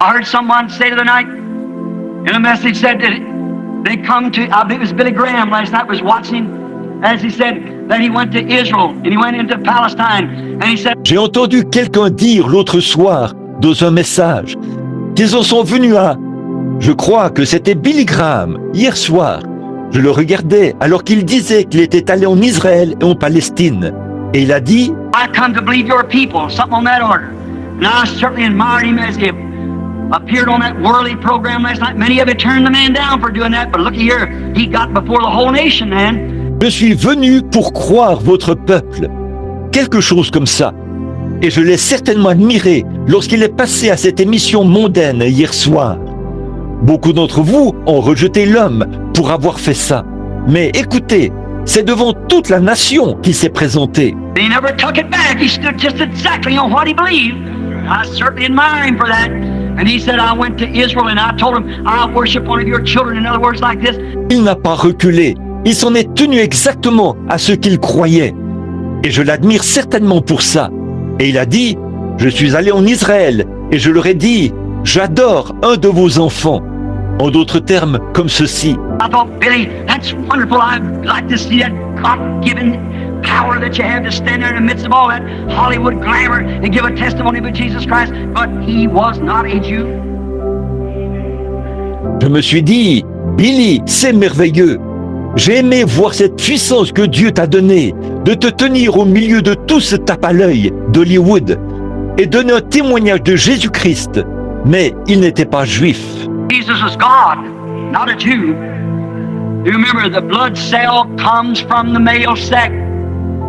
I heard someone say the other night in a message said that they come to, I believe it was Billy Graham last night was watching as he said that he went to Israel and he went into Palestine and he said. J'ai entendu quelqu'un dire l'autre soir dans un message qu'ils en sont venus à, je crois que c'était Billy Graham, hier soir. Je le regardais alors qu'il disait qu'il était allé en Israël et en Palestine. Et il a dit, I come to believe your people, something on that order. And I certainly admired him as he appeared on that worldly program last night. Many of you turned the man down for doing that, but look here, he got before the whole nation, man. je suis venu pour croire votre peuple. Quelque chose comme ça. Et je l'ai certainement admiré lorsqu'il est passé à cette émission mondaine hier soir. Beaucoup d'entre vous ont rejeté l'homme pour avoir fait ça. Mais écoutez, c'est devant toute la nation qu'il s'est présenté. He never took it back. He stood just exactly on what he believed. I certainly admire him for that. And he said, I went to Israel and I told him, I'll worship one of your children. In other words, like this. Il n'a pas reculé. Il s'en est tenu exactement à ce qu'il croyait. Et je l'admire certainement pour ça. Et il a dit, je suis allé en Israël et je leur ai dit, j'adore un de vos enfants. En d'autres termes, comme ceci. I thought, Billy, that's wonderful. I'd like to see that God-given power that you have to stand there in the midst of all that Hollywood glamour and give a testimony of Jesus Christ. But he was not a Jew. Je me suis dit, Billy, c'est merveilleux. J'ai aimé voir cette puissance que Dieu t'a donnée, de te tenir au milieu de tout ce tape à l'œil d'Hollywood et donner un témoignage de Jésus-Christ. Mais il n'était pas juif. Jesus is God, not a Jew. You remember the blood cell comes from the male sex.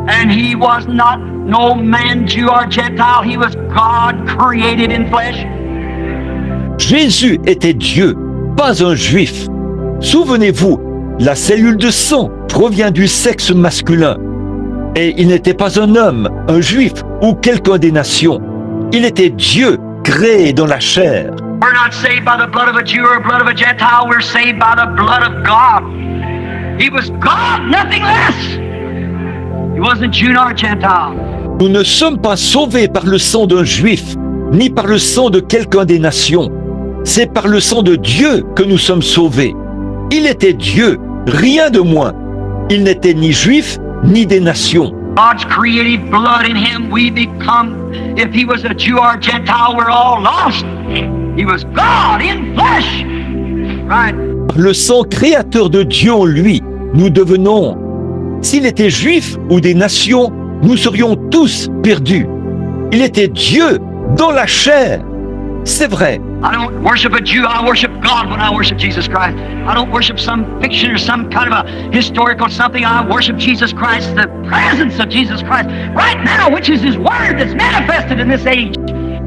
And he was not no man, Jew or Gentile. He was God created in flesh. Jésus était Dieu, pas un juif. Souvenez-vous, la cellule de sang provient du sexe masculin. Et il n'était pas un homme, un juif ou quelqu'un des nations. Il était Dieu, créé dans la chair. We're not saved by the blood of a Jew or blood of a Gentile. We're saved by the blood of God. He was God, nothing less. He wasn't Jew nor Gentile. Nous ne sommes pas sauvés par le sang d'un juif, ni par le sang de quelqu'un des nations. C'est par le sang de Dieu que nous sommes sauvés. Il était Dieu, rien de moins. Il n'était ni juif, ni des nations. God's created blood in him. We become, if he was a Jew or a Gentile, we're all lost. He was God in flesh. Right. Le sang créateur de Dieu en lui, nous devenons. S'il était juif ou des nations, nous serions tous perdus. Il était Dieu dans la chair. C'est vrai. I don't worship a Jew, I worship God when I worship Jesus Christ. I don't worship some fiction or some kind of a historical something. I worship Jesus Christ, the presence of Jesus Christ, right now, which is His Word that's manifested in this age.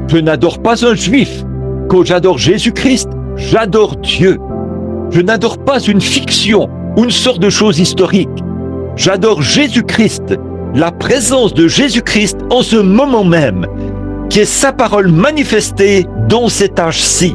Je n'adore pas un juif. Quand j'adore Jésus-Christ, j'adore Dieu. Je n'adore pas une fiction ou une sorte de chose historique. J'adore Jésus-Christ, la présence de Jésus-Christ en ce moment même, qui est sa parole manifestée dans cet âge-ci.